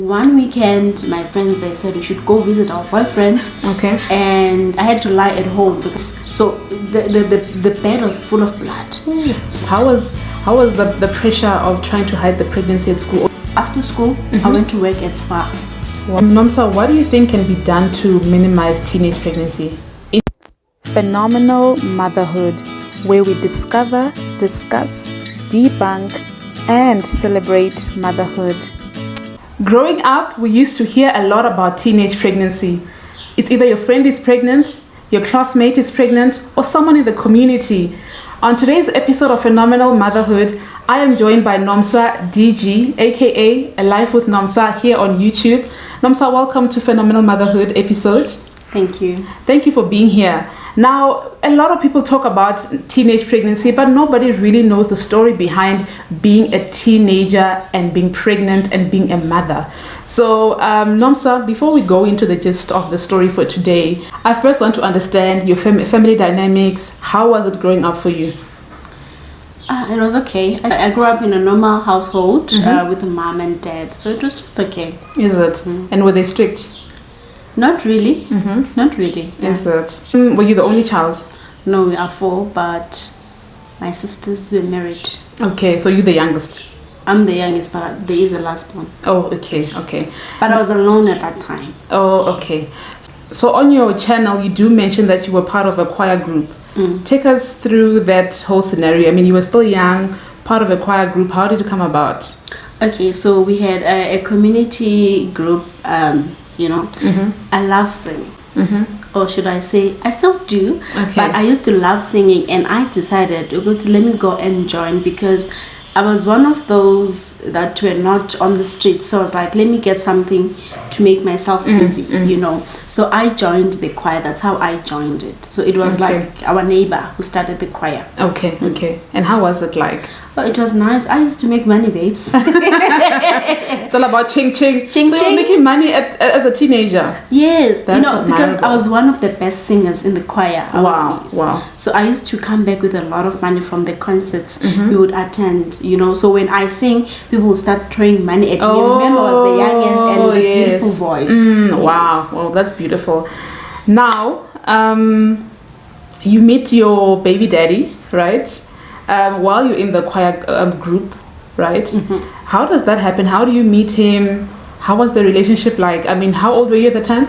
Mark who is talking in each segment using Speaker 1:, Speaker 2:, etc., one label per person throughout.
Speaker 1: One weekend, my friends, they said we should go visit our boyfriends.
Speaker 2: Okay.
Speaker 1: And I had to lie at home because the bed was full of blood.
Speaker 2: How was the pressure of trying to hide the pregnancy at school?
Speaker 1: After school, I went to work at Spa.
Speaker 2: Nomsa, what do you think can be done to minimize teenage pregnancy?
Speaker 3: Phenomenal Motherhood, where we discover, discuss, debunk, and celebrate motherhood.
Speaker 2: Growing up, we used to hear a lot about teenage pregnancy. It's either your friend is pregnant, your classmate is pregnant, or someone in the community. On today's episode of Phenomenal Motherhood, I am joined by Nomsa DG, aka A Life with Nomsa, here on YouTube. Nomsa, welcome to Phenomenal Motherhood episode.
Speaker 1: Thank you.
Speaker 2: Thank you for being here. Now, a lot of people talk about teenage pregnancy, but nobody really knows the story behind being a teenager and being pregnant and being a mother. So, Nomsa, before we go into the gist of the story for today, I first want to understand your family dynamics. How was it growing up for you?
Speaker 1: It was okay. I grew up in a normal household with a mom and dad, so it was just okay.
Speaker 2: Is it? And were they strict?
Speaker 1: Not really. Not really.
Speaker 2: Yeah. Is it? Were you the only child?
Speaker 1: No, we are 4, but my sisters were married.
Speaker 2: Okay, so you're the youngest?
Speaker 1: I'm the youngest, but there is a last one.
Speaker 2: Oh, okay.
Speaker 1: But I was alone at that time.
Speaker 2: Oh, okay. So on your channel, you do mention that you were part of a choir group. Take us through that whole scenario. I mean, you were still young, part of a choir group. How did it come about?
Speaker 1: Okay, so we had a community group. I love singing. Or should I say, I still do.
Speaker 2: Okay.
Speaker 1: But I used to love singing, and I decided let me go and join because I was one of those that were not on the street. So I was like, let me get something to make myself busy, So I joined the choir. That's how I joined it. So it was like our neighbor who started the choir.
Speaker 2: Okay. And how was it like?
Speaker 1: Oh, it was nice. I used to make money, babes.
Speaker 2: It's all about ching. So you were making money as a teenager?
Speaker 1: Yes.
Speaker 2: That's
Speaker 1: because I was one of the best singers in the choir.
Speaker 2: Wow.
Speaker 1: So I used to come back with a lot of money from the concerts we would attend, So when I sing, people will start throwing money at me. Remember, I was the youngest and with a beautiful voice.
Speaker 2: Yes. Wow. Well, that's beautiful. Now, you meet your baby daddy, right? While you're in the choir group, right? How does that happen? How do you meet him? How was the relationship like? I mean, how old were you at the time?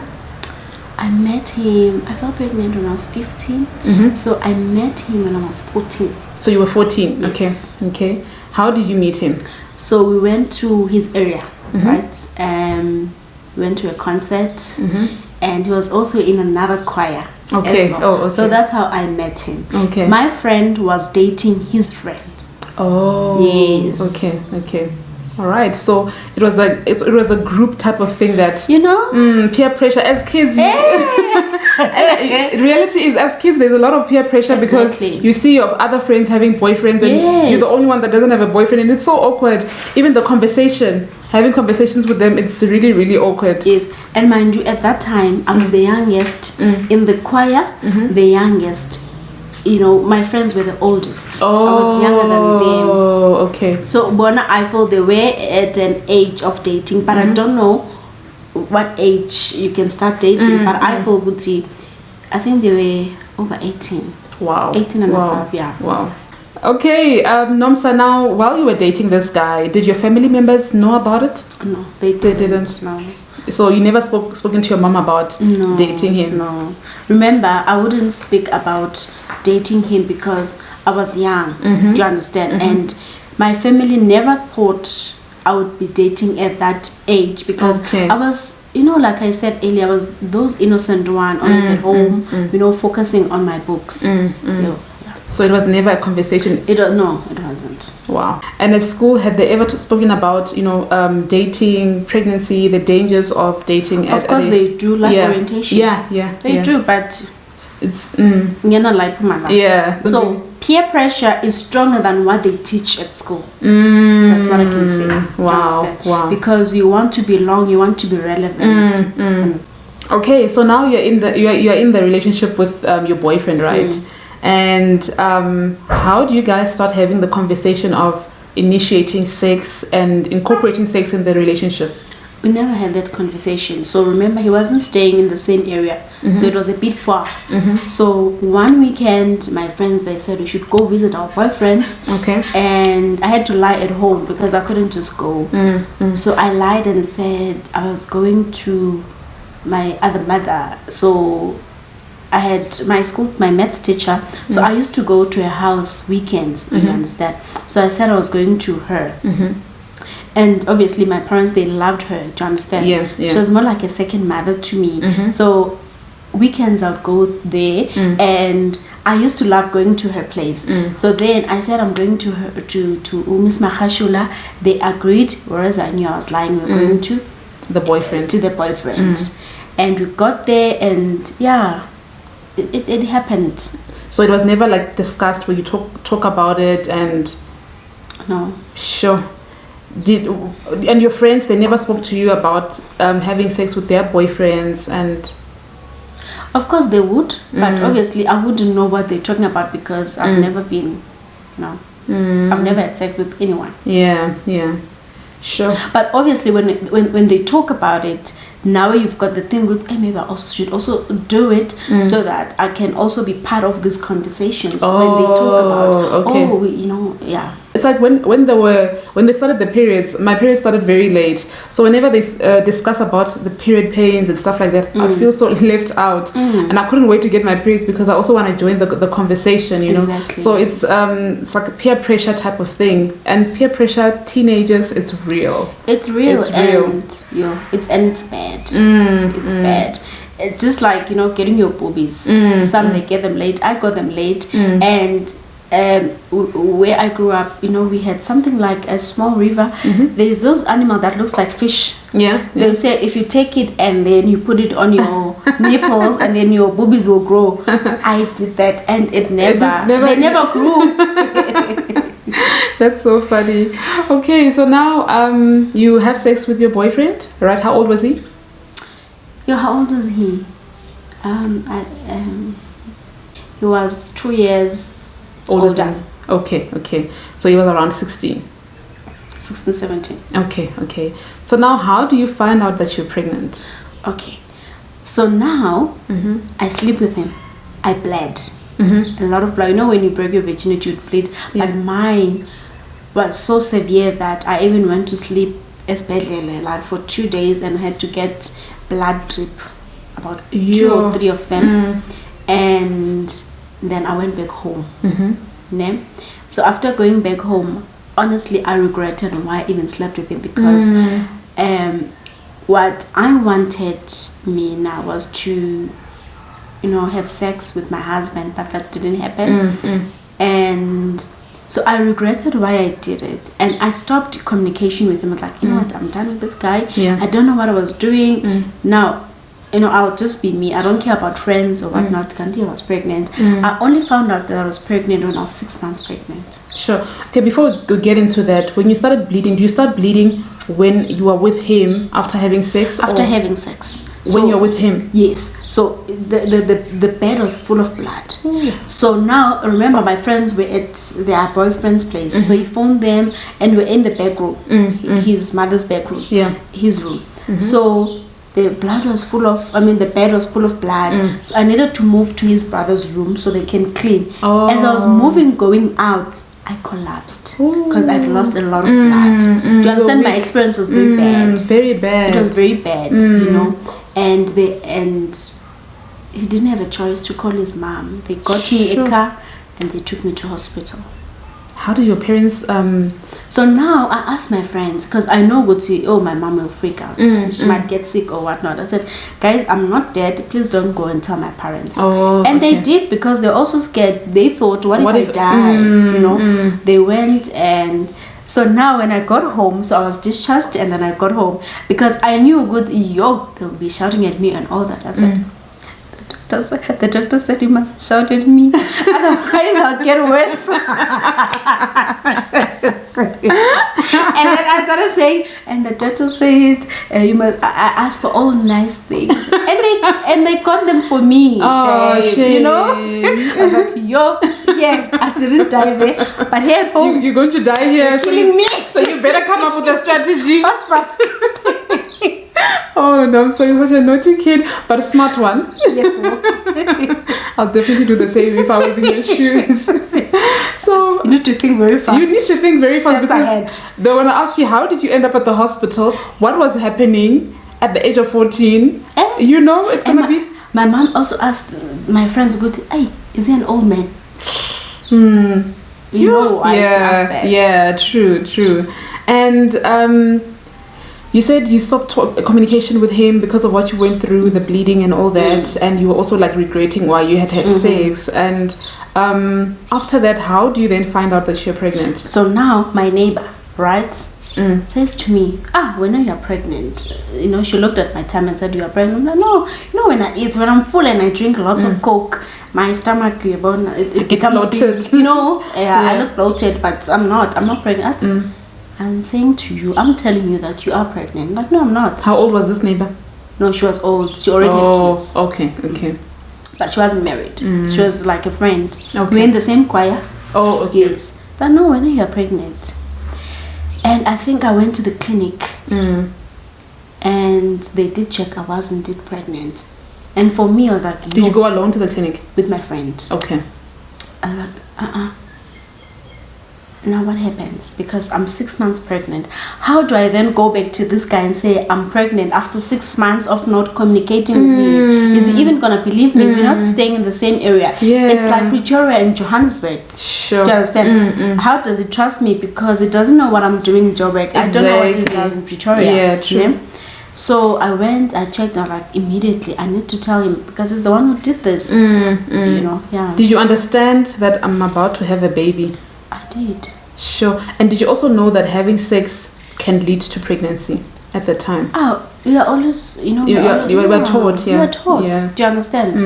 Speaker 1: I met him, I fell pregnant when I was 15. So I met him when I was 14.
Speaker 2: So you were 14?
Speaker 1: Yes.
Speaker 2: Okay. How did you meet him?
Speaker 1: So we went to his area, right? We went to a concert, and he was also in another choir.
Speaker 2: Okay.
Speaker 1: Well.
Speaker 2: Oh, okay.
Speaker 1: So that's how I met him.
Speaker 2: Okay.
Speaker 1: My friend was dating his friend.
Speaker 2: Oh.
Speaker 1: Yes.
Speaker 2: Okay. All right. So it was a group type of thing that peer pressure as kids. And reality is, as kids, there's a lot of peer pressure because you see your other friends having boyfriends and you're the only one that doesn't have a boyfriend, and it's so awkward. Even the having conversations with them, it's really, really awkward.
Speaker 1: Yes, and mind you, at that time, I was the youngest in the choir, the youngest. My friends were the oldest. I was younger than them.
Speaker 2: Oh, okay.
Speaker 1: So, Bona, I feel they were at an age of dating, but I don't know what age you can start dating. But I feel Guti, I think they were over 18.
Speaker 2: Wow.
Speaker 1: 18 and a half, yeah.
Speaker 2: Wow. Okay, Nomsa, now, while you were dating this guy, did your family members know about it?
Speaker 1: No, they didn't. No.
Speaker 2: So you never spoken to your mom about dating him?
Speaker 1: No. Remember, I wouldn't speak about dating him because I was young. Do you understand? And my family never thought I would be dating at that age because I was, like I said earlier, I was those innocent one, always at home, focusing on my books.
Speaker 2: So it was never a conversation?
Speaker 1: No, it wasn't.
Speaker 2: Wow. And at school, had they ever spoken about, dating, pregnancy, the dangers of dating?
Speaker 1: Of course they do, life orientation.
Speaker 2: Yeah.
Speaker 1: They do, but
Speaker 2: it's...
Speaker 1: Yeah. So peer pressure is stronger than what they teach at school. That's what I can say.
Speaker 2: Wow.
Speaker 1: Because you want to belong, you want to be relevant.
Speaker 2: Okay, so now you're in the relationship with your boyfriend, right? And how do you guys start having the conversation of initiating sex and incorporating sex in the relationship?
Speaker 1: We never had that conversation. So remember, he wasn't staying in the same area, so it was a bit far. So one weekend, my friends, they said we should go visit our boyfriends.
Speaker 2: Okay.
Speaker 1: And I had to lie at home because I couldn't just go. So I lied and said I was going to my other mother. So I had my maths teacher. So I used to go to her house weekends. You understand? So I said I was going to her. And obviously my parents, they loved her, do you understand?
Speaker 2: Yeah.
Speaker 1: She was more like a second mother to me. So weekends I would go there, and I used to love going to her place. So then I said I'm going to her to Miss Mahashula. They agreed, whereas I knew I was lying. We were going to
Speaker 2: the boyfriend. And we got there, and yeah, it happened. So it was never like discussed where you talk about it and...
Speaker 1: No.
Speaker 2: Sure. And your friends, they never spoke to you about having sex with their boyfriends? And
Speaker 1: of course they would, but obviously I wouldn't know what they're talking about because I've never been, I've never had sex with anyone.
Speaker 2: Yeah. Sure.
Speaker 1: But obviously when they talk about it, now you've got the thing with, hey, maybe I also should also do it so that I can also be part of these conversations when they talk about, yeah.
Speaker 2: It's like when they started the periods, my periods started very late. So whenever they discuss about the period pains and stuff like that, I feel so left out. And I couldn't wait to get my periods because I also want to join the conversation, you know.
Speaker 1: Exactly.
Speaker 2: So it's like a peer pressure type of thing. And peer pressure, teenagers, it's real.
Speaker 1: It's real.
Speaker 2: It's real.
Speaker 1: And it's bad. It's bad. It's just like, getting your boobies. Some they get them late. I got them late. And where I grew up, we had something like a small river. There's those animal that looks like fish.
Speaker 2: Yeah.
Speaker 1: They say if you take it and then you put it on your nipples and then your boobies will grow. I did that and they never grew.
Speaker 2: That's so funny. Okay, so now you have sex with your boyfriend, right? How old was he?
Speaker 1: Yeah, how old was he? He was 2 years older.
Speaker 2: Okay. So he was around 16,
Speaker 1: 17.
Speaker 2: Okay. So now how do you find out that you're pregnant?
Speaker 1: Okay. So now I sleep with him. I bled. A lot of blood. When you break your virginity, you bleed.
Speaker 2: Yeah.
Speaker 1: But mine was so severe that I even went to sleep especially like for 2 days and had to get blood drip, about 2 or 3 of them. And then I went back home. So after going back home, honestly, I regretted why I even slept with him because what I wanted me now was to, have sex with my husband, but that didn't happen. And so I regretted why I did it, and I stopped communication with him. I was like, you know what, I'm done with this guy. I don't know what I was doing. Now, I'll just be me. I don't care about friends or whatnot. Kanti was pregnant. I only found out that I was pregnant when I was 6 months pregnant.
Speaker 2: Sure. Okay, before we get into that, when you started bleeding, do you start bleeding when you are with him after having sex?
Speaker 1: After having sex.
Speaker 2: When you're with him?
Speaker 1: Yes. So the bed was full of blood. So now, remember, my friends were at their boyfriend's place. So he phoned them and we're in the back room. His mother's back room. Yeah. His room. So the blood was full of, the bed was full of blood. So I needed to move to his brother's room so they can clean. As I was going out, I collapsed because I'd lost a lot of blood. Do you understand? My experience was very bad.
Speaker 2: Very bad.
Speaker 1: It was very bad, And he didn't have a choice to call his mom. They got me a car and they took me to hospital.
Speaker 2: How do your parents...
Speaker 1: So now I asked my friends, because I know my mom will freak out. She might get sick or whatnot. I said, guys, I'm not dead. Please don't go and tell my parents. They did, because they're also scared. They thought, what if I die? They went, and so now when I got home, so I was discharged and then I got home, because I knew they'll be shouting at me and all that. I said, the doctor said you must shout at me, otherwise I'll get worse. And then I started saying, and the doctor said, you must. I asked for all nice things, and they got them for me. Shame. I was like, I didn't die there, but here at home,
Speaker 2: you're going to die here.
Speaker 1: You're killing me.
Speaker 2: So you better come up with a strategy.
Speaker 1: Fast.
Speaker 2: Nomsa, you're such a naughty kid, but a smart one.
Speaker 1: Yes,
Speaker 2: I'll definitely do the same if I was in your shoes. So
Speaker 1: you need to think very fast.
Speaker 2: You need to think very fast
Speaker 1: Steps ahead.
Speaker 2: They want to ask you, how did you end up at the hospital? What was happening at the age of 14? You know, it's gonna be.
Speaker 1: My mom also asked my friends, "Go to, hey, is he an old man?" You know why she asked that.
Speaker 2: Yeah, true. And you said you stopped communication with him because of what you went through, the bleeding and all that, and you were also like regretting why you had sex. And after that, how do you then find out that you're pregnant?
Speaker 1: So now my neighbor, right, says to me, when you're pregnant, you know, she looked at my time and said, "You are pregnant." I'm like, no, when I eat, when I'm full and I drink lots of Coke, my stomach, it becomes
Speaker 2: bloated.
Speaker 1: big, you know. I look bloated, but I'm not pregnant. I'm saying to you, I'm telling you that you are pregnant. Like, no, I'm not.
Speaker 2: How old was this neighbor?
Speaker 1: No, she was old. She already had kids.
Speaker 2: Okay.
Speaker 1: But she wasn't married. She was like a friend.
Speaker 2: Okay.
Speaker 1: We're in the same choir.
Speaker 2: Oh, okay.
Speaker 1: Yes. But no, when you're pregnant. And I think I went to the clinic. And they did check I was indeed pregnant. And for me, I was like,
Speaker 2: did you go alone to the clinic?
Speaker 1: With my friend.
Speaker 2: Okay.
Speaker 1: I was like, Now what happens? Because I'm 6 months pregnant. How do I then go back to this guy and say I'm pregnant after 6 months of not communicating with me? Is he even gonna believe me? We're not staying in the same area.
Speaker 2: Yeah.
Speaker 1: It's like Pretoria and Johannesburg.
Speaker 2: Sure.
Speaker 1: Do you understand? How does he trust me? Because it doesn't know what I'm doing in Joburg.
Speaker 2: Exactly.
Speaker 1: I don't know what he does in Pretoria.
Speaker 2: Yeah, true.
Speaker 1: You know? So I went, I checked, I'm like, immediately, I need to tell him because he's the one who did this. You know, yeah.
Speaker 2: Did you understand that I'm about to have a baby?
Speaker 1: I did.
Speaker 2: Sure. And did you also know that having sex can lead to pregnancy at the time?
Speaker 1: We are always, you know,
Speaker 2: you were taught, yeah.
Speaker 1: We were taught.
Speaker 2: Yeah.
Speaker 1: Do you understand?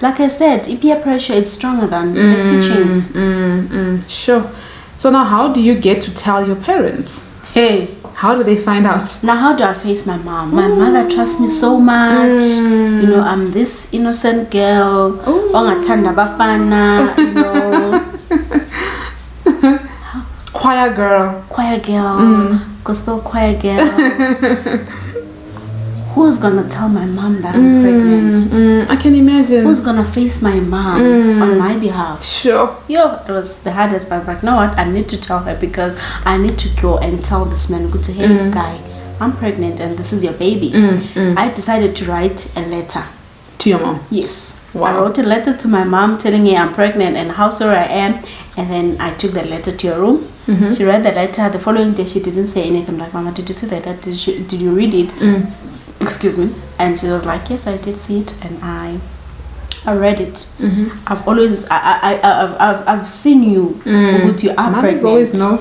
Speaker 1: Like I said, peer pressure is stronger than the teachings.
Speaker 2: Sure. So now how do you get to tell your parents?
Speaker 1: Hey.
Speaker 2: How do they find out?
Speaker 1: Now, how do I face my mom? My mother trusts me so much. You know, I'm this innocent girl. Ongathanda bafana, you know.
Speaker 2: Choir girl.
Speaker 1: Gospel choir girl. Who's gonna tell my mom that I'm pregnant?
Speaker 2: I can imagine.
Speaker 1: Who's gonna face my mom on my behalf?
Speaker 2: Sure.
Speaker 1: It was the hardest, but I was like, no, what? I need to tell her because I need to go and tell this man, go to hey guy, I'm pregnant and this is your baby. I decided to write a letter.
Speaker 2: To your mom?
Speaker 1: Yes.
Speaker 2: Wow.
Speaker 1: I wrote a letter to my mom telling her I'm pregnant and how sorry I am. And then I took the letter to her room. She read the letter. The following day, she didn't say anything. I'm like, Mama, did you see that? Did you read it? Excuse me. And she was like, yes, I did see it. And I read it. I've always, I've seen you, Uguti, you are pregnant.
Speaker 2: Always know.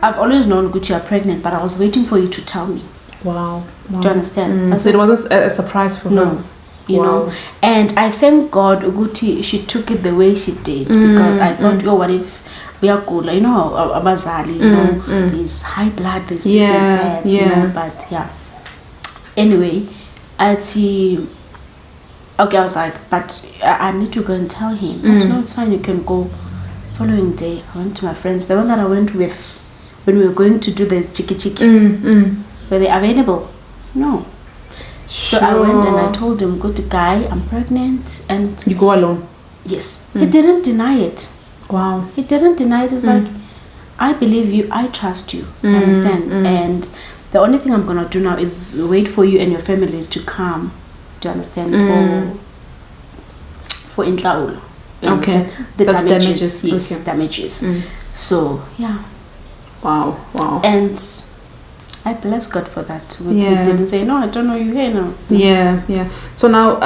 Speaker 1: I've always known, Uguti, you are pregnant, but I was waiting for you to tell me.
Speaker 2: Wow.
Speaker 1: Do you understand?
Speaker 2: So it wasn't a surprise for her?
Speaker 1: You know, and I thank God Uguti, she took it the way she did because I thought, what if we are cool, you know, abazali, you know, there's high blood, there's this, that, you know, but yeah. Anyway, I was like, but I need to go and tell him. But no, it's fine, you can go. Following day, I went to my friends, the one that I went with when we were going to do the chiki. Were they available? No.
Speaker 2: Sure.
Speaker 1: So I went and I told him, go to guy, I'm pregnant. And
Speaker 2: you go alone?
Speaker 1: Yes. He didn't deny it.
Speaker 2: Wow.
Speaker 1: He didn't deny it. He's like, I believe you, I trust you. You understand? And the only thing I'm gonna do now is wait for you and your family to come. Do you understand? For intraul.
Speaker 2: Okay.
Speaker 1: The
Speaker 2: That's
Speaker 1: damages. Yes,
Speaker 2: okay.
Speaker 1: damages. So yeah.
Speaker 2: Wow.
Speaker 1: And I bless God for that. He didn't say, no, I don't know you here now.
Speaker 2: Yeah. So now,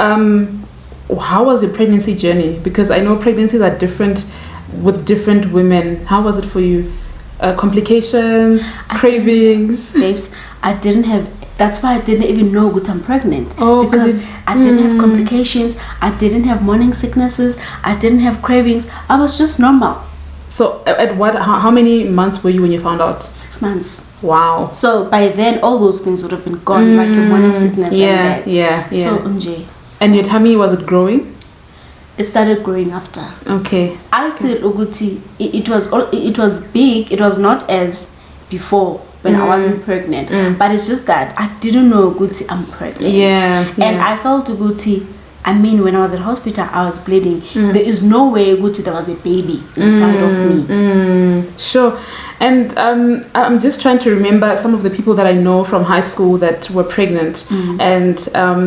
Speaker 2: how was your pregnancy journey? Because I know pregnancies are different with different women. How was it for you? Complications, cravings?
Speaker 1: Babes, I didn't have, that's why I didn't even know that I'm pregnant. Because I didn't have complications. I didn't have morning sicknesses. I didn't have cravings. I was just normal.
Speaker 2: So at how many months were you when you found out?
Speaker 1: 6 months.
Speaker 2: Wow.
Speaker 1: So by then all those things would have been gone, like your morning sickness and that.
Speaker 2: Yeah.
Speaker 1: So Unje.
Speaker 2: And your tummy, was it growing?
Speaker 1: It started growing after.
Speaker 2: Okay.
Speaker 1: I feel Uguti, it was big. It was not as before. when I wasn't pregnant. But it's just that I didn't know Guti I'm pregnant. And I felt Guti, I mean, when I was at hospital, I was bleeding. There is no way Guti there was a baby inside of me.
Speaker 2: Sure. And I'm just trying to remember some of the people that I know from high school that were pregnant, and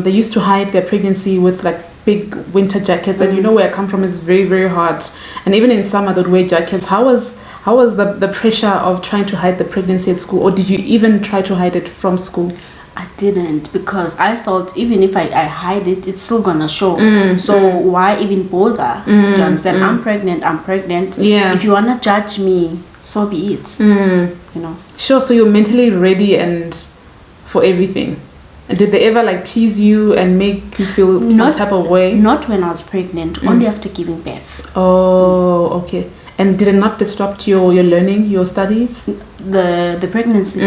Speaker 2: they used to hide their pregnancy with like big winter jackets. And you know where I come from is very, very hot, and even in summer they'd wear jackets. How was the pressure of trying to hide the pregnancy at school, or did you even try to hide it from school?
Speaker 1: I didn't, because I felt even if I hide it, it's still gonna show. So why even bother? Do you understand? I'm pregnant.
Speaker 2: Yeah.
Speaker 1: If you wanna judge me, so be it. You know.
Speaker 2: Sure. So you're mentally ready and for everything. Did they ever like tease you and make you feel some type of way?
Speaker 1: Not when I was pregnant. Only after giving birth.
Speaker 2: Oh, okay. And did it not disrupt your learning, your studies?
Speaker 1: The pregnancy?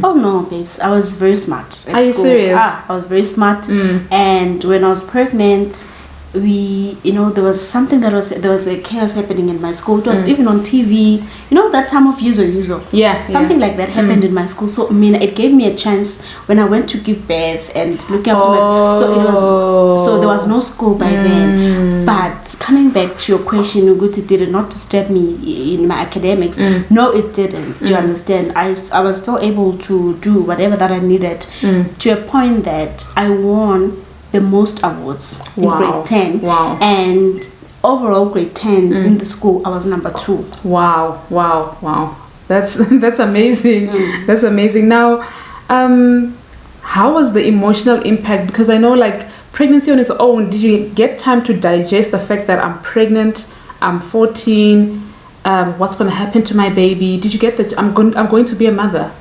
Speaker 1: Oh no, babes. I was very smart at
Speaker 2: Are you
Speaker 1: school.
Speaker 2: serious?
Speaker 1: I was very smart. And when I was pregnant, there was something there was a chaos happening in my school. It was even on TV. You know that time of yuzo.
Speaker 2: Yeah.
Speaker 1: Something like that happened in my school. So I mean, it gave me a chance when I went to give birth and look after my. So there was no school by then. But coming back to your question, Uguti, did it not disturb me in my academics? No, it didn't. Do you understand? I was still able to do whatever that I needed to a point that I won the most awards in grade 10.
Speaker 2: Wow.
Speaker 1: And overall grade 10 in the school, I was number 2.
Speaker 2: Wow. That's amazing. That's amazing. Now, how was the emotional impact? Because I know like pregnancy on its own, did you get time to digest the fact that I'm pregnant, I'm 14, what's going to happen to my baby? Did you get I'm going to be a mother?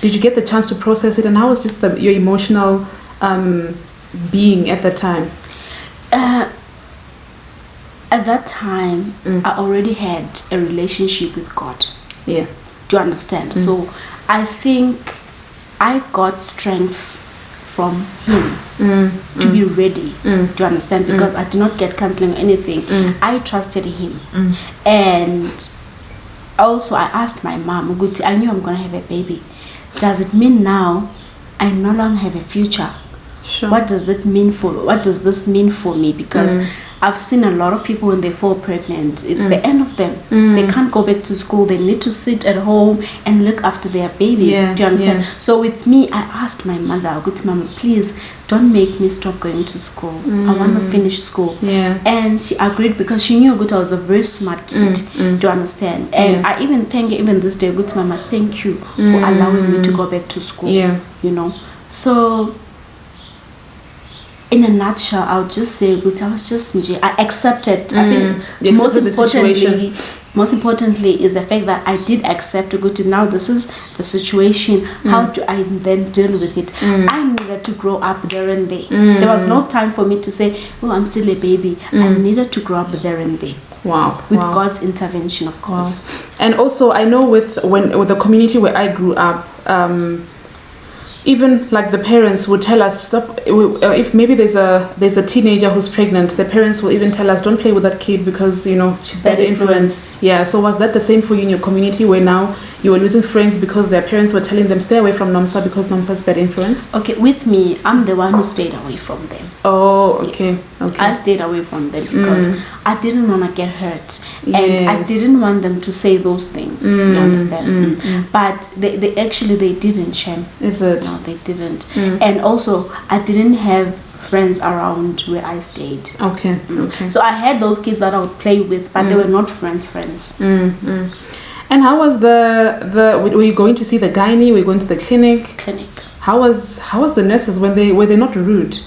Speaker 2: Did you get the chance to process it? And how was just your emotional being at that time?
Speaker 1: At that time, I already had a relationship with God.
Speaker 2: Yeah.
Speaker 1: Do you understand? So I think I got strength from Him to be ready. Do you understand? Because I did not get counseling or anything. I trusted Him. And also I asked my mom, Guti, I knew I'm going to have a baby. Does it mean now I no longer have a future?
Speaker 2: Sure.
Speaker 1: What does this mean for me? Because I've seen a lot of people when they fall pregnant, it's the end of them. They can't go back to school. They need to sit at home and look after their babies. Do you understand? So with me, I asked my mother, good mama, please don't make me stop going to school. I want to finish school. And she agreed because she knew I was a very smart kid. Do you understand? And I even thank even this day, good mama, thank you for allowing me to go back to school. You know, so in a nutshell, I would just say, I accepted. I think most importantly is the fact that I did accept to go to now this is the situation. How do I then deal with it? I needed to grow up there and there. There was no time for me to say, oh, I'm still a baby. I needed to grow up there and there. With God's intervention, of course.
Speaker 2: And also, I know with the community where I grew up, even like the parents would tell us, stop. If maybe there's a teenager who's pregnant, the parents will even tell us, don't play with that kid because she's bad influence. Yeah. So was that the same for you in your community, where now you were losing friends because their parents were telling them stay away from Nomsa because Nomsa's bad influance?
Speaker 1: Okay, with me, I'm the one who stayed away from them.
Speaker 2: Oh, okay.
Speaker 1: Yes.
Speaker 2: Okay.
Speaker 1: I stayed away from them because I didn't want to get hurt, and I didn't want them to say those things. You understand? But they didn't, shame.
Speaker 2: Is it?
Speaker 1: No, they didn't. And also, I didn't have friends around where I stayed.
Speaker 2: Okay.
Speaker 1: So I had those kids that I would play with, but they were not friends.
Speaker 2: And how was were you going to see the gynae? Were you going to the clinic? How was the nurses were they not rude?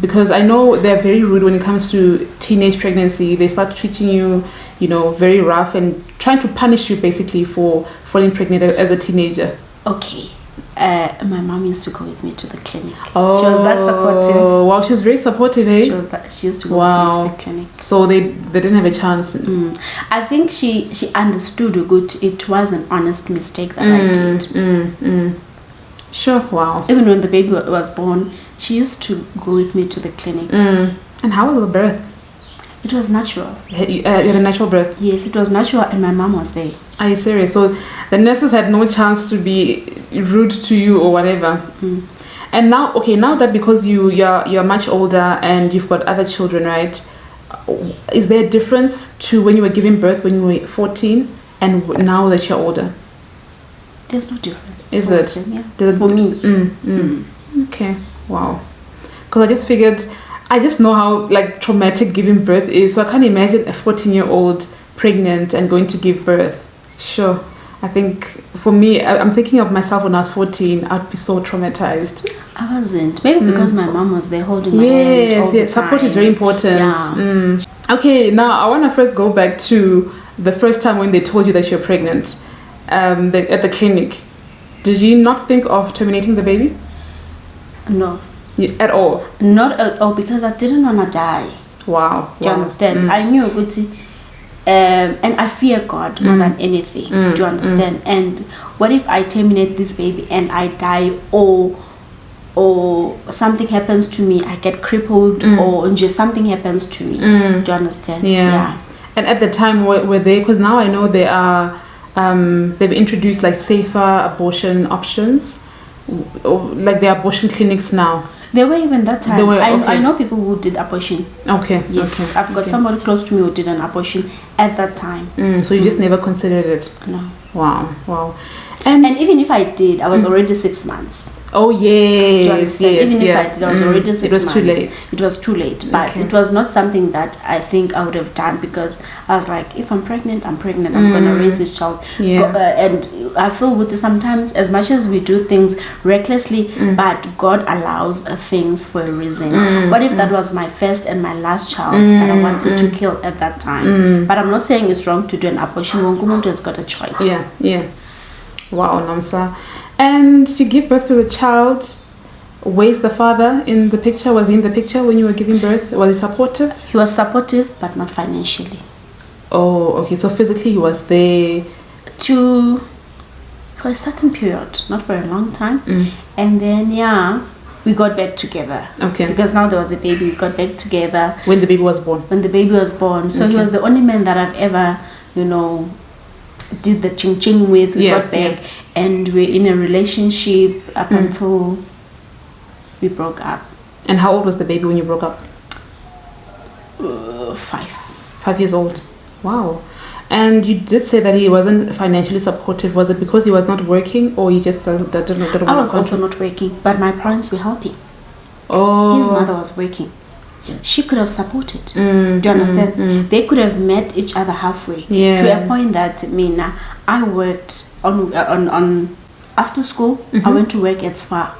Speaker 2: Because I know they're very rude when it comes to teenage pregnancy. They start treating you, very rough and trying to punish you basically for falling pregnant as a teenager.
Speaker 1: Okay. My mom used to go with me to the clinic. Oh, she was that supportive.
Speaker 2: Wow, she was very supportive, eh?
Speaker 1: She used to go with me to the clinic.
Speaker 2: So they didn't have a chance.
Speaker 1: I think she understood it was an honest mistake that I did.
Speaker 2: Sure, wow.
Speaker 1: Even when the baby was born, she used to go with me to the clinic.
Speaker 2: And how was the birth?
Speaker 1: It was natural.
Speaker 2: You had a natural birth?
Speaker 1: Yes, it was natural, and my mom was there.
Speaker 2: Are you serious? So the nurses had no chance to be rude to you or whatever. And now, okay, now that because you're much older and you've got other children, right? Is there a difference to when you were giving birth when you were 14 and now that you're older?
Speaker 1: There's no difference.
Speaker 2: Is
Speaker 1: So
Speaker 2: it?
Speaker 1: it's, yeah.
Speaker 2: For
Speaker 1: me.
Speaker 2: Okay, wow. Because I just figured, I just know how like traumatic giving birth is. So I can't imagine a 14-year-old pregnant and going to give birth. Sure. I think for me, I'm thinking of myself when I was 14. I'd be so traumatized.
Speaker 1: I wasn't. Maybe because my mom was there holding my hand all the
Speaker 2: Support
Speaker 1: time.
Speaker 2: is very important.
Speaker 1: Yeah.
Speaker 2: Okay, now I want to first go back to the first time when they told you that you're pregnant at the clinic. Did you not think of terminating the baby?
Speaker 1: No.
Speaker 2: At all?
Speaker 1: Not at all, because I didn't want to die.
Speaker 2: Wow.
Speaker 1: Do you understand? I knew Guti, and I fear God more than anything. Do you understand? And what if I terminate this baby and I die, or something happens to me, I get crippled, or just something happens to me? Do you understand?
Speaker 2: Yeah. And at the time, were they? Because now I know they are. They've introduced like safer abortion options, like the abortion clinics now.
Speaker 1: There were even that time.
Speaker 2: Okay.
Speaker 1: I know people who did abortion.
Speaker 2: Okay.
Speaker 1: Yes,
Speaker 2: okay.
Speaker 1: I've got somebody close to me who did an abortion at that time.
Speaker 2: So you just never considered it?
Speaker 1: No.
Speaker 2: Wow.
Speaker 1: And even if I did, I was already 6 months.
Speaker 2: Oh yes.
Speaker 1: Even if I did, I was already 6 months.
Speaker 2: It was too late.
Speaker 1: It was too late. But it was not something that I think I would have done, because I was like, if I'm pregnant, I'm pregnant. I'm gonna raise this child. And I feel good sometimes, as much as we do things recklessly, but God allows things for a reason. What if that was my first and my last child that I wanted to kill at that time? But I'm not saying it's wrong to do an abortion. Wongumuntu has got a choice.
Speaker 2: Yeah. Wow, Nomsa. And you give birth to the child. Where's the father in the picture? Was he in the picture when you were giving birth? Was he supportive?
Speaker 1: He was supportive, but not financially.
Speaker 2: Oh, okay. So physically he was there
Speaker 1: for a certain period, not for a long time. And then we got back together.
Speaker 2: Okay.
Speaker 1: Because now there was a baby, we got back together.
Speaker 2: When the baby was born?
Speaker 1: So he was the only man that I've ever, did the ching with. We got back and we're in a relationship up until we broke up.
Speaker 2: And how old was the baby when you broke up?
Speaker 1: 5.
Speaker 2: 5 years old. Wow. And you did say that he wasn't financially supportive. Was it because he was not working, or he just didn't want to?
Speaker 1: I was also not working, but my parents were helping.
Speaker 2: Oh.
Speaker 1: His mother was working. She could have supported. Do you understand? They could have met each other halfway to a point that I worked on after school. I went to work at Spa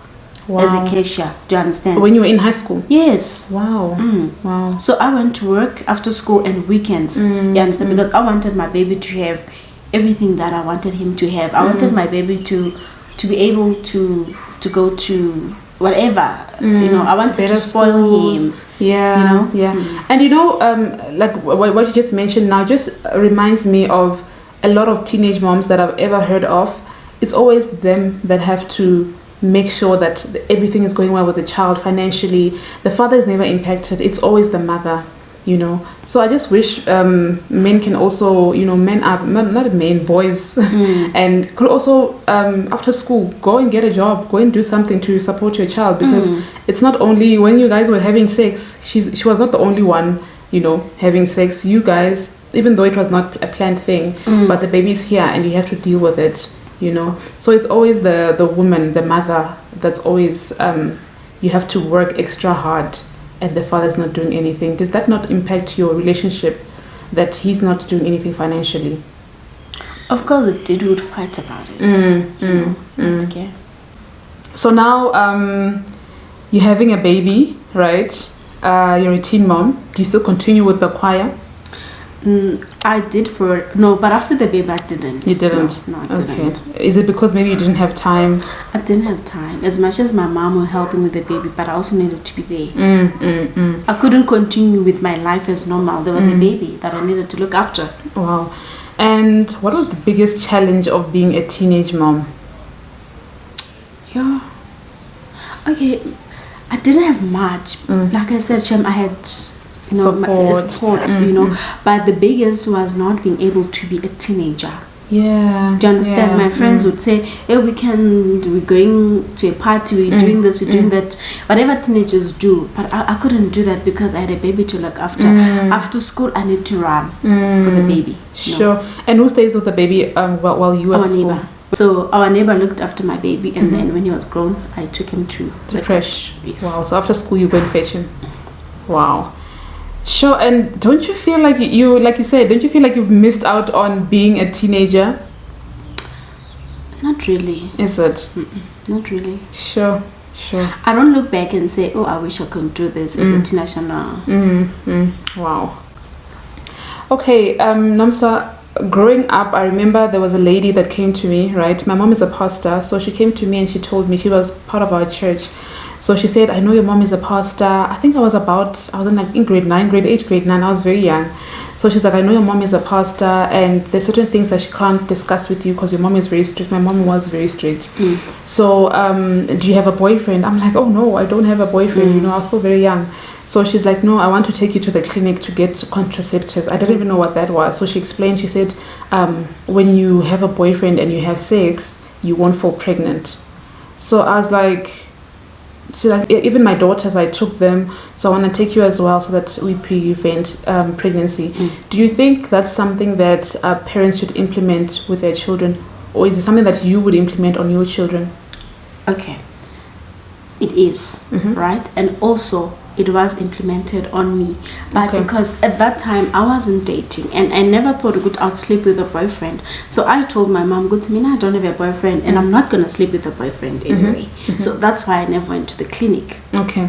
Speaker 1: as a cashier. Do you understand?
Speaker 2: When you were in high school?
Speaker 1: Yes.
Speaker 2: Wow. Wow.
Speaker 1: So I went to work after school and weekends. You understand? Because I wanted my baby to have everything that I wanted him to have. I wanted my baby to be able to go to whatever. I wanted to spoil him.
Speaker 2: Yeah. And like what you just mentioned now just reminds me of a lot of teenage moms that I've ever heard of. It's always them that have to make sure that everything is going well with the child financially. The father is never impacted. It's always the mother. So I just wish men can also, men are not men, boys, and could also after school go and get a job, go and do something to support your child, because it's not only when you guys were having sex, she was not the only one, having sex. You guys, even though it was not a planned thing, but the baby's here and you have to deal with it, So it's always the woman, the mother, that's always you have to work extra hard. And the father's not doing anything. Did that not impact your relationship, that he's not doing anything financially?
Speaker 1: Of course it did. We would fight about it. Okay.
Speaker 2: So now you're having a baby, right? You're a teen mom. Do you still continue with the choir?
Speaker 1: I did but after the baby I didn't.
Speaker 2: You didn't?
Speaker 1: No, I didn't.
Speaker 2: Okay. Is it because maybe you didn't have time?
Speaker 1: I didn't have time. As much as my mom was helping with the baby, but I also needed to be there. I couldn't continue with my life as normal. There was a baby that I needed to look after.
Speaker 2: Wow. And what was the biggest challenge of being a teenage mom?
Speaker 1: Okay, I didn't have much. Like I said, Shem, I had support, but the biggest was not being able to be a teenager.
Speaker 2: Yeah.
Speaker 1: Do you understand? My friends would say, hey, we're going to a party, we're doing this, we're doing that, whatever teenagers do. But I couldn't do that because I had a baby to look after. After school, I need to run for the baby.
Speaker 2: Sure. And who stays with the baby while you are at school?
Speaker 1: Neighbor. So our neighbor looked after my baby, and then when he was grown, I took him to the
Speaker 2: creche.
Speaker 1: Yes.
Speaker 2: Wow. So after school, you go and fetch him. Wow. Sure. And don't you feel like like you said, don't you feel like you've missed out on being a teenager?
Speaker 1: Not really.
Speaker 2: Is it?
Speaker 1: Not really.
Speaker 2: Sure.
Speaker 1: I don't look back and say, oh, I wish I could do this as a teenager now.
Speaker 2: Wow. Okay, Nomsa, growing up, I remember there was a lady that came to me, right? My mom is a pastor, so she came to me and she told me, she was part of our church. So she said, I know your mom is a pastor. I think I was in grade 9, grade 8, grade 9. I was very young. So she's like, I know your mom is a pastor and there's certain things that she can't discuss with you because your mom is very strict. My mom was very strict. So do you have a boyfriend? I'm like, oh no, I don't have a boyfriend. I was still very young. So she's like, no, I want to take you to the clinic to get contraceptives. I didn't even know what that was. So she explained, she said, when you have a boyfriend and you have sex, you won't fall pregnant. So I was like, even my daughters, I took them, so I want to take you as well so that we prevent pregnancy. Do you think that's something that parents should implement with their children, or is it something that you would implement on your children?
Speaker 1: Okay, it is, right? And also it was implemented on me, but because at that time I wasn't dating and I never thought I'd sleep with a boyfriend. So I told my mom, good to me, I don't have a boyfriend and I'm not gonna sleep with a boyfriend anyway. So that's why I never went to the clinic. Okay.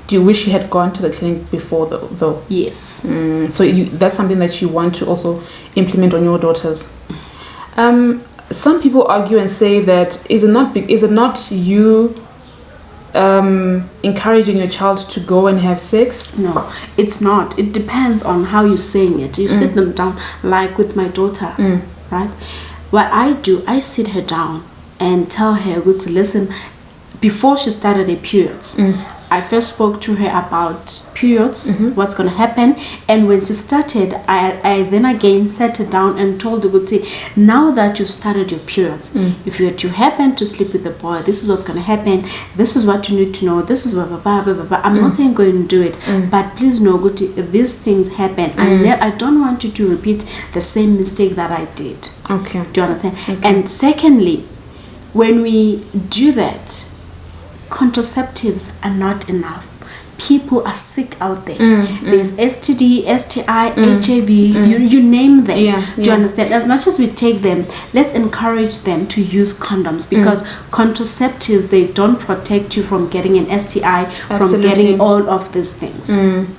Speaker 2: Do you wish you had gone to the clinic before though?
Speaker 1: Yes.
Speaker 2: So that's something that you want to also implement on your daughters. Some people argue and say that is it not you encouraging your child to go and have sex?
Speaker 1: No, it's not. It depends on how you're saying it. You sit them down, like with my daughter, right? What I do, I sit her down and tell her, good to listen, before she started her periods. I first spoke to her about periods, what's going to happen, and when she started, I then again sat her down and told her, now that you've started your periods, if you were to happen to sleep with a boy, this is what's going to happen, this is what you need to know, this is blah, blah, blah, blah, blah. I'm not saying go and do it, but please know, these things happen. I don't want you to repeat the same mistake that I did.
Speaker 2: Okay.
Speaker 1: Do you understand? Okay. And secondly, when we do that, contraceptives are not enough. People are sick out there. There's STD, STI, HIV, you name them. Do you understand? As much as we take them, let's encourage them to use condoms, because contraceptives, they don't protect you from getting an STI, from getting all of these things.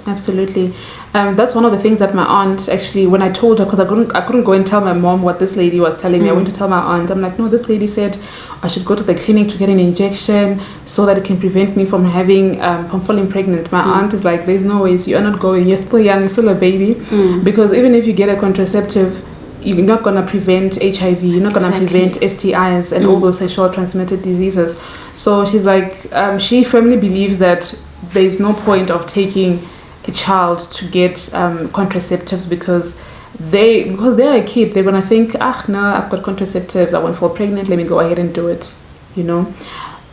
Speaker 2: Absolutely. That's one of the things that my aunt actually, when I told her, because I couldn't go and tell my mom what this lady was telling me. I went to tell my aunt. I'm like, no, this lady said I should go to the clinic to get an injection so that it can prevent me from falling pregnant. My aunt is like, there's no ways, you are not going, you're still young, you're still a baby, because even if you get a contraceptive, you're not going to prevent HIV, you're not going to prevent STIs and all those sexual transmitted diseases. So she's like, she firmly believes that there's no point of taking a child to get contraceptives because they're a kid. They're gonna think, no, I've got contraceptives, I won't fall pregnant, let me go ahead and do it,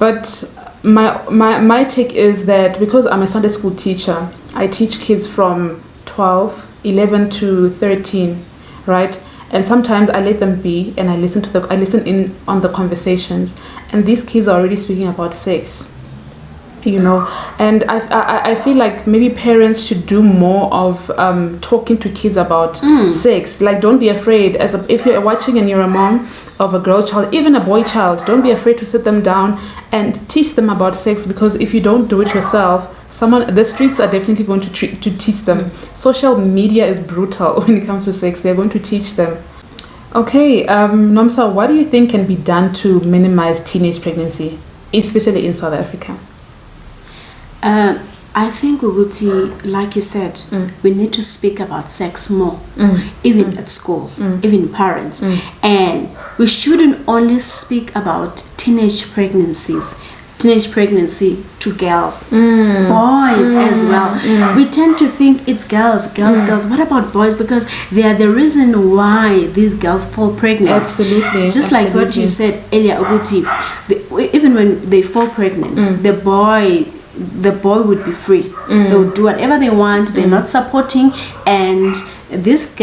Speaker 2: But my take is that because I'm a Sunday school teacher, I teach kids from 11 to 13, right? And sometimes I let them be and I listen in on the conversations, and these kids are already speaking about sex. And I feel like maybe parents should do more of talking to kids about sex. Like, don't be afraid. If you're watching and you're a mom of a girl child, even a boy child, don't be afraid to sit them down and teach them about sex, because if you don't do it yourself, the streets are definitely going to teach them. Social media is brutal when it comes to sex. They're going to teach them. Okay, Nomsa, what do you think can be done to minimize teenage pregnancy, especially in South Africa?
Speaker 1: I think like you said, we need to speak about sex more, even at schools, even parents. And we shouldn't only speak about teenage pregnancies. teenage pregnancy to girls, boys as well. We tend to think it's girls. What about boys? Because they are the reason why these girls fall pregnant.
Speaker 2: Absolutely.
Speaker 1: It's just like what you said earlier, Uguti. Even when they fall pregnant, the boy would be free. They would do whatever they want. They're not supporting, and this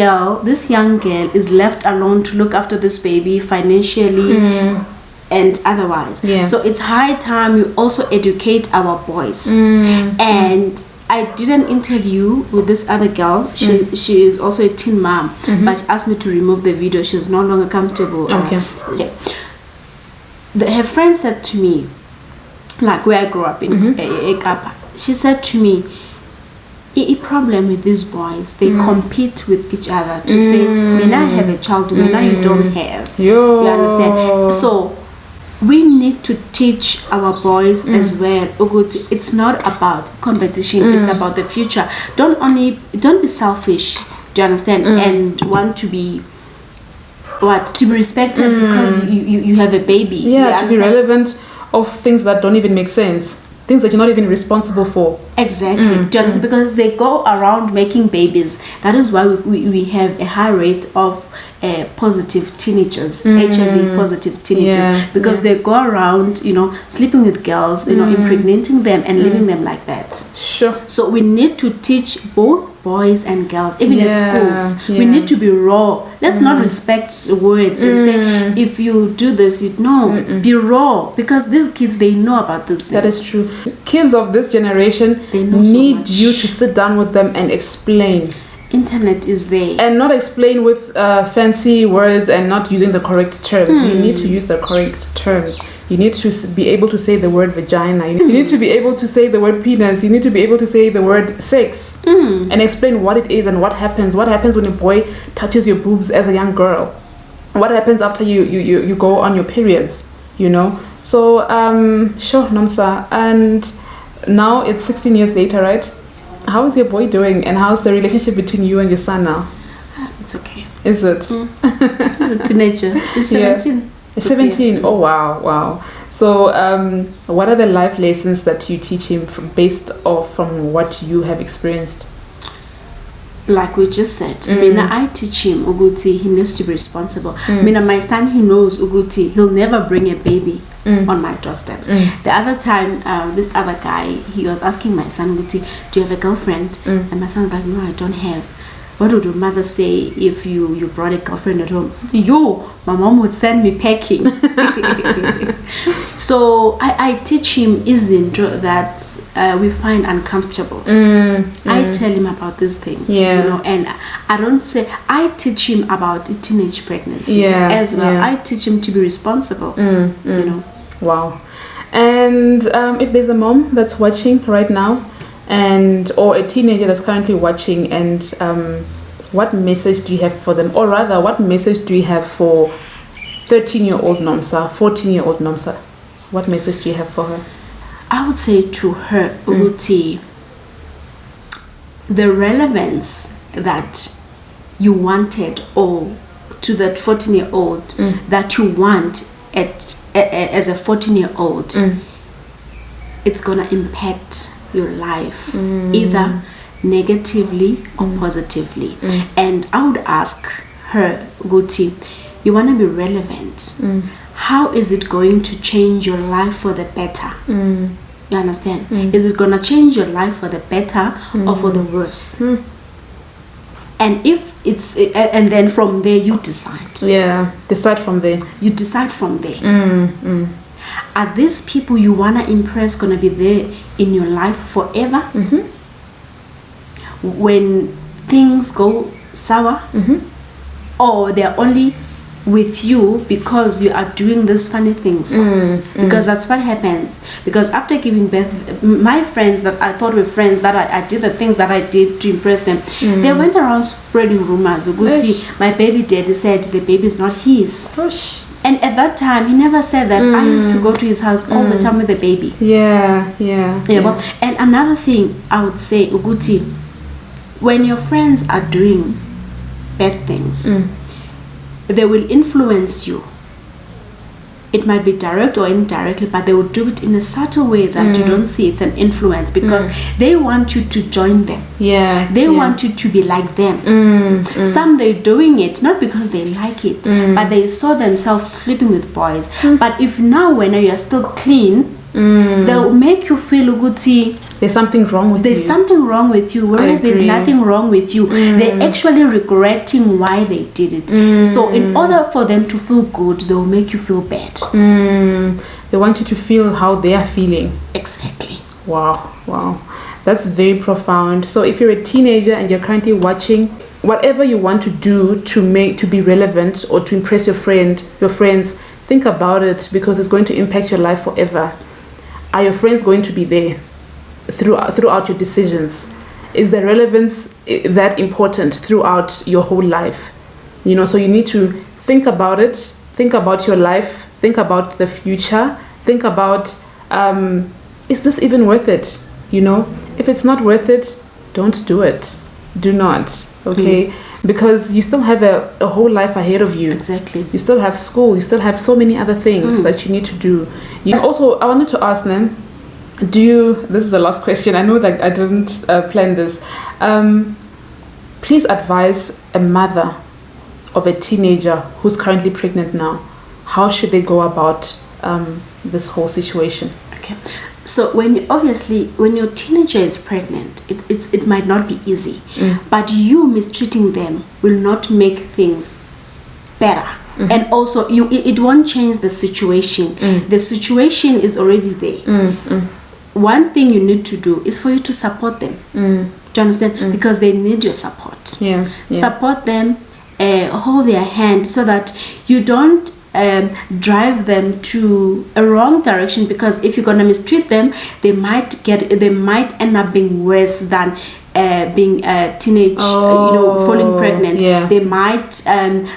Speaker 1: young girl is left alone to look after this baby financially and otherwise. So it's high time you also educate our boys. And I did an interview with this other girl. She is also a teen mom, but she asked me to remove the video. She was no longer comfortable. Her friend said to me, like where I grew up in Ekapa, she said to me, a problem with these boys, they compete with each other to say, Mina I have a child, Mina you don't have. You understand? So we need to teach our boys as well. It's not about competition, it's about the future. Don't be selfish, do you understand? And want to be respected because you have a baby.
Speaker 2: To be relevant of things that don't even make sense, things that you're not even responsible for.
Speaker 1: Exactly. Because they go around making babies. That is why we have a high rate of positive teenagers, HIV positive teenagers, because they go around, sleeping with girls, impregnating them and leaving them like that.
Speaker 2: Sure.
Speaker 1: So we need to teach both boys and girls, even at schools. We need to be raw. Let's not respect words and say, if you do this, be raw, because these kids, they know about this thing.
Speaker 2: That is true. Kids of this generation need you to sit down with them and explain.
Speaker 1: Internet is there,
Speaker 2: and not explain with fancy words and not using the correct terms. You need to use the correct terms. You need to be able to say the word vagina. You need to be able to say the word penis. You need to be able to say the word sex and explain what it is and what happens. What happens when a boy touches your boobs as a young girl? What happens after you go on your periods? So sure, Nomsa. And now it's 16 years later, right? How is your boy doing, and how's the relationship between you and your son now?
Speaker 1: It's okay.
Speaker 2: Is it?
Speaker 1: He's a teenager. He's 17.
Speaker 2: He's 17. Oh wow. So what are the life lessons that you teach him based from what you have experienced?
Speaker 1: Like we just said, I teach him Uguti, he needs to be responsible. My son, he knows Uguti, he'll never bring a baby on my doorsteps. The other time, this other guy, he was asking my son, Uguti, do you have a girlfriend? And my son was like, no, I don't have. What would your mother say if you brought a girlfriend at home? My mom would send me packing. So I teach him isn't that we find uncomfortable. I tell him about these things, and I don't say, I teach him about teenage pregnancy as well. I teach him to be responsible,
Speaker 2: Wow. And if there's a mom that's watching right now, or a teenager that's currently watching, and what message do you have for them, or rather what message do you have for 13-year-old Nomsa, 14-year-old Nomsa? What message do you have for her?
Speaker 1: I would say to her, Uguti, the relevance that you wanted, or to that 14-year-old that you want as a 14-year-old, it's gonna impact your life either negatively or positively. And I would ask her, Guti, you want to be relevant, how is it going to change your life for the better? You understand? Is it going to change your life for the better or for the worse? And if it's, and then from there you decide.
Speaker 2: Decide from there.
Speaker 1: You decide from there. Are these people you want to impress going to be there in your life forever? When things go sour? Or they're only with you because you are doing these funny things? Because that's what happens. Because after giving birth, my friends that I thought were friends, that I did the things that I did to impress them, they went around spreading rumors. Uguti, my baby daddy said the baby is not his. And at that time, he never said that. I used to go to his house all the time with the baby. And another thing I would say, Uguti, when your friends are doing bad things, they will influence you It might be direct or indirectly, but they will do it in a subtle way that you don't see it's an influence, because they want you to join them. They want you to be like them. Some they're doing it not because they like it, but they saw themselves sleeping with boys. But if now when you're still clean, they'll make you feel good. See,
Speaker 2: there's something wrong with
Speaker 1: there's
Speaker 2: you.
Speaker 1: something wrong with you, whereas there's nothing wrong with you. They're actually regretting why they did it. So in order for them to feel good, they'll make you feel bad.
Speaker 2: They want you to feel how they are feeling.
Speaker 1: Exactly.
Speaker 2: Wow, that's very profound. So if you're a teenager and you're currently watching, whatever you want to do to be relevant or to impress your friends, think about it, because it's going to impact your life forever. Are your friends going to be there throughout your decisions? Is the relevance that important throughout your whole life? So you need to think about it, think about your life, think about the future, think about, is this even worth it? If it's not worth it, don't do it. Do not, okay? Because you still have a whole life ahead of you.
Speaker 1: Exactly.
Speaker 2: You still have school, you still have so many other things that you need to do. Also, I wanted to ask them, this is the last question, I know that I didn't plan this. Please advise a mother of a teenager who's currently pregnant now. How should they go about this whole situation?
Speaker 1: Okay. So when your teenager is pregnant, it might not be easy, but you mistreating them will not make things better. And also it won't change the situation. The situation is already there. One thing you need to do is for you to support them. Do you understand? Because they need your support. Support them, hold their hand, so that you don't drive them to a wrong direction, because if you're gonna mistreat them, they might end up being worse than being a teenage, falling pregnant. They might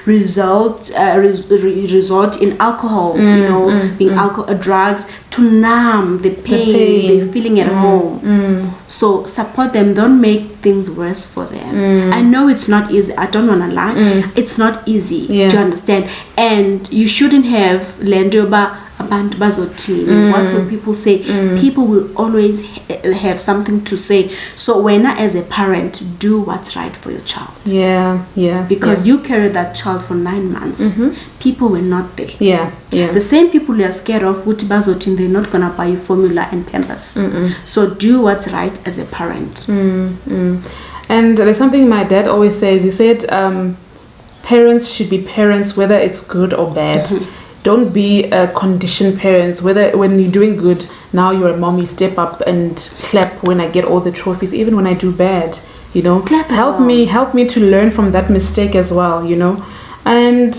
Speaker 1: result in alcohol, being alcohol, drugs, to numb the pain they're feeling at home. So support them, don't make things worse for them. I know it's not easy, I don't want to lie, it's not easy. Do you understand? And you shouldn't have lendoba abantu bazothini. What will people say? People will always have something to say. So when as a parent, do what's right for your child. Because you carry that child for 9 months. People were not there. The same people you are scared of, they're not gonna buy you formula and Pampers. So do what's right as a parent.
Speaker 2: And there's something my dad always says. He said parents should be parents whether it's good or bad. Don't be conditioned parents. When you're doing good, now you're a mom, you step up and clap when I get all the trophies, even when I do bad.
Speaker 1: Clap.
Speaker 2: Help me to learn from that mistake as well. And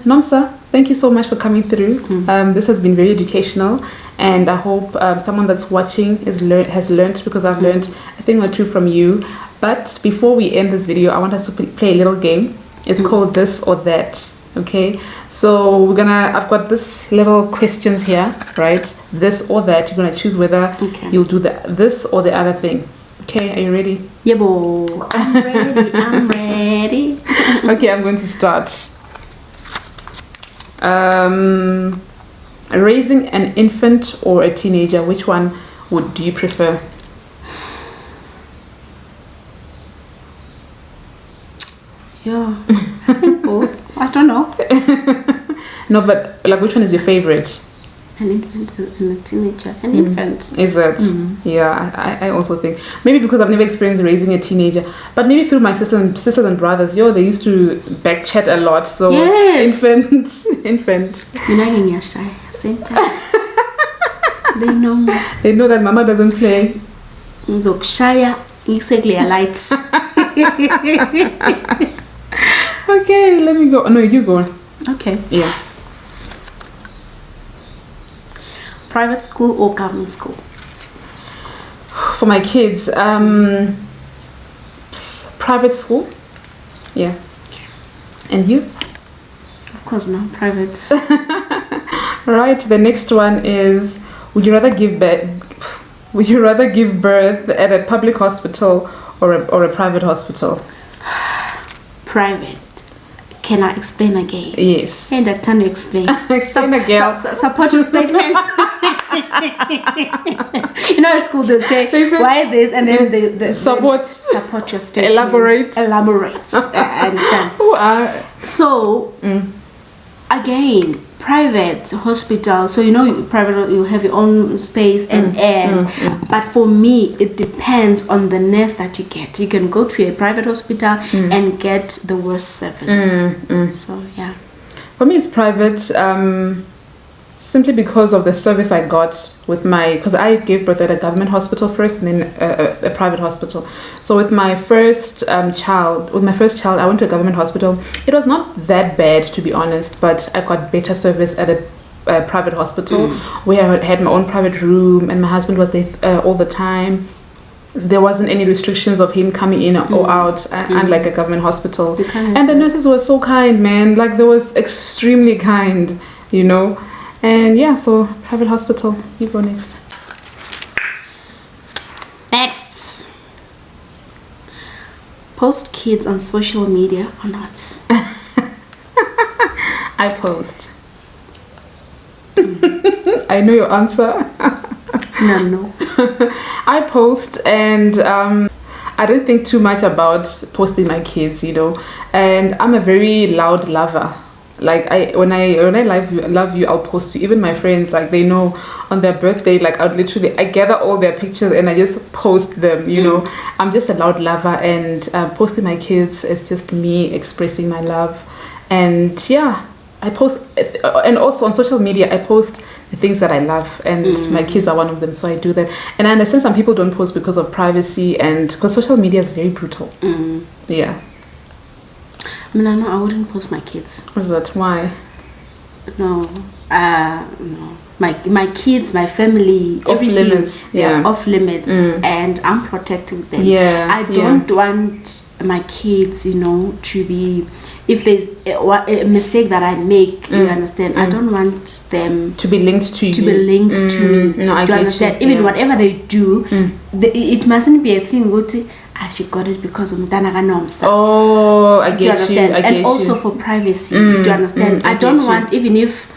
Speaker 2: Nomsa, thank you so much for coming through. This has been very educational, and I hope someone that's watching has learned, because I've learned a thing or two from you. But before we end this video, I want us to play a little game. It's called This or That. Okay, so I've got this little questions here, right? This or that. You're gonna choose whether you'll do this or the other thing. Okay, are you ready?
Speaker 1: Yeah, boy. I'm ready.
Speaker 2: Okay, I'm going to start. Raising an infant or a teenager, which one do you prefer?
Speaker 1: I think both. I don't know.
Speaker 2: No, but which one is your favorite?
Speaker 1: An infant and a teenager. An infant.
Speaker 2: Is it? Yeah, I also think. Maybe because I've never experienced raising a teenager, but maybe through my sisters and brothers. They used to back chat a lot. So infant.
Speaker 1: Same time. They know.
Speaker 2: They know that mama doesn't play.
Speaker 1: Shaya, exactly lights.
Speaker 2: Okay, let me go. No, you go.
Speaker 1: Okay.
Speaker 2: Yeah.
Speaker 1: Private school or government school?
Speaker 2: For my kids, private school. Yeah.
Speaker 1: Okay.
Speaker 2: And you?
Speaker 1: Of course, no, private.
Speaker 2: Right. The next one is: would you rather give birth at a public hospital or a private hospital?
Speaker 1: Private. Can I explain again?
Speaker 2: Yes.
Speaker 1: Hey, Dr. Tanya, explain.
Speaker 2: Explain again.
Speaker 1: Support your statement. You know, at school they say why this, and then they
Speaker 2: support
Speaker 1: your statement.
Speaker 2: Elaborate.
Speaker 1: I understand. So again, private hospital. So you know, private, you have your own space and air. But for me, it depends on the nurse that you get. You can go to a private hospital and get the worst service. So yeah.
Speaker 2: For me, it's private. Simply because of the service I got with because I gave birth at a government hospital first and then a private hospital. So with my first child, I went to a government hospital. It was not that bad, to be honest, but I got better service at a private hospital where I had my own private room and my husband was there all the time. There wasn't any restrictions of him coming in or out, unlike a government hospital. And the nurses were so kind, man. Like, they was extremely kind, you know. And yeah, so private hospital. You go next.
Speaker 1: Next. Post kids on social media or not?
Speaker 2: I post. I know your answer.
Speaker 1: No.
Speaker 2: I post, and I don't think too much about posting my kids, you know. And I'm a very loud lover. Like, when I love you, I'll post you. Even my friends, like, they know on their birthday, like, I gather all their pictures and I just post them, you know. I'm just a loud lover, and posting my kids is just me expressing my love. And yeah, I post, and also on social media, I post the things that I love, and my kids are one of them, so I do that. And I understand some people don't post because of privacy, and because social media is very brutal. Yeah.
Speaker 1: I mean, I wouldn't post my kids.
Speaker 2: Is that why?
Speaker 1: No. No. My kids, my family,
Speaker 2: off limits.
Speaker 1: Yeah, off limits, and I'm protecting them.
Speaker 2: Yeah.
Speaker 1: I don't want my kids, you know, to be. If there's a mistake that I make, you understand, I don't want them
Speaker 2: to be linked to you.
Speaker 1: To be linked to me.
Speaker 2: No, I
Speaker 1: get understand? You. Even whatever they do, it mustn't be a thing. She got it because of Nomsa.
Speaker 2: Oh, I get you.
Speaker 1: And also for privacy. Do you understand? I don't want, even if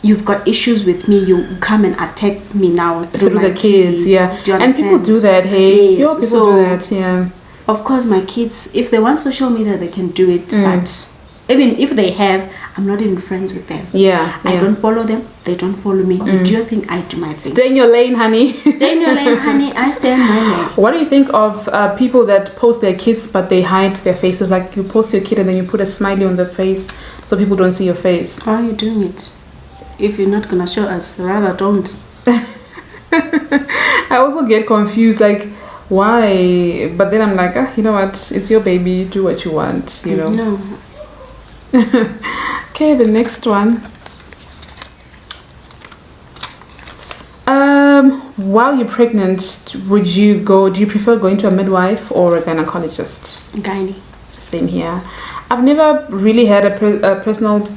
Speaker 1: you've got issues with me, you come and attack me now through
Speaker 2: the kids. Yeah.
Speaker 1: Do you understand?
Speaker 2: And people do that. Hey,
Speaker 1: yes.
Speaker 2: People do that. Yeah.
Speaker 1: Of course, my kids, if they want social media, they can do it. But even if they have, I'm not even friends with them.
Speaker 2: Yeah.
Speaker 1: I don't follow them. They don't follow me. You do your thing, I do my thing.
Speaker 2: Stay in your lane, honey.
Speaker 1: Stay in your lane, honey. I stay in my lane.
Speaker 2: What do you think of people that post their kids but they hide their faces? Like, you post your kid and then you put a smiley on their face so people don't see your face.
Speaker 1: How are you doing it? If you're not gonna show us, rather don't.
Speaker 2: I also get confused, like, why? But then I'm like, you know what? It's your baby. Do what you want, you know.
Speaker 1: No.
Speaker 2: Okay, the next one. While you're pregnant, do you prefer going to a midwife or a gynecologist?
Speaker 1: Gynae.
Speaker 2: Same here. I've never really had a personal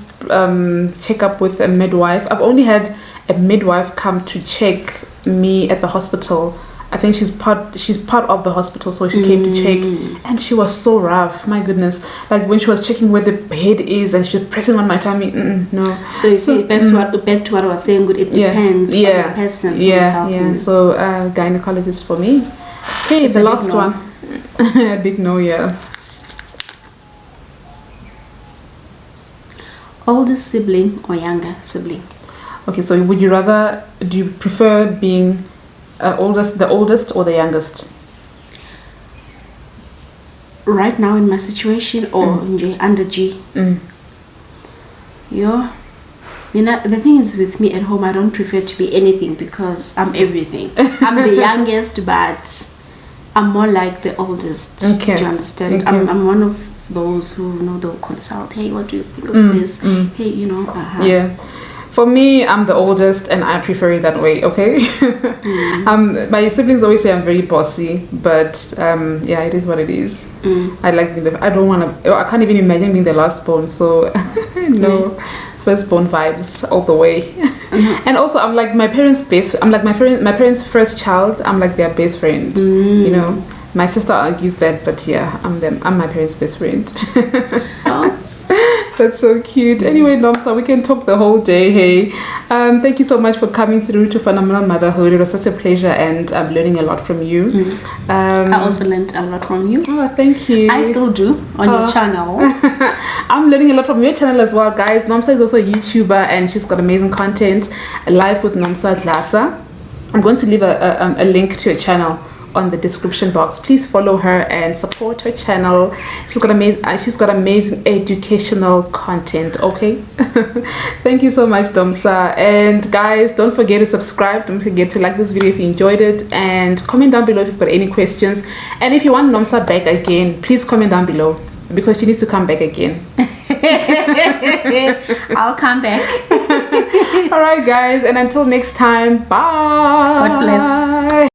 Speaker 2: checkup with a midwife. I've only had a midwife come to check me at the hospital. I think she's part of the hospital, so she came to check, and she was so rough. My goodness, like when she was checking where the bed is and she was pressing on my tummy. No.
Speaker 1: So you see, back to what I was saying. It depends on the person who's helping.
Speaker 2: Yeah. So gynecologist for me. Okay, it's the last one. A big no, yeah.
Speaker 1: Oldest sibling or younger sibling?
Speaker 2: Okay, so do you prefer being the oldest or the youngest?
Speaker 1: Right now in my situation, or under G? Yeah. The thing is, with me at home, I don't prefer to be anything because I'm everything. I'm the youngest, but I'm more like the oldest.
Speaker 2: Okay.
Speaker 1: Do you understand?
Speaker 2: Okay.
Speaker 1: I'm one of those who they'll consult. Hey, what do you think of this? Hey,
Speaker 2: Yeah. For me, I'm the oldest, and I prefer it that way. Okay. My siblings always say I'm very bossy, but yeah, it is what it is. I like being I can't even imagine being the last born. So no, firstborn vibes all the way. And also, I'm like my parents' my parents' first child. I'm like their best friend. You know, my sister argues that, but yeah, I'm my parents' best friend. That's so cute. Anyway, Nomsa, we can talk the whole day. Hey, thank you so much for coming through to Phenomenal Motherhood. It was such a pleasure, and I'm learning a lot from you.
Speaker 1: I also learned a lot from you.
Speaker 2: Oh, thank you.
Speaker 1: I still do on your channel.
Speaker 2: I'm learning a lot from your channel as well, guys. Nomsa is also a YouTuber, and she's got amazing content. Live with Nomsa Dlasa. I'm going to leave a link to your channel on the description box. Please follow her and support her channel. She's got amazing educational content. Okay. Thank you so much, Nomsa. And guys, don't forget to subscribe. Don't forget to like this video if you enjoyed it, and comment down below if you've got any questions. And if you want Nomsa back again, please comment down below, because she needs to come back again.
Speaker 1: I'll come back.
Speaker 2: All right, guys, and until next time, bye.
Speaker 1: God bless.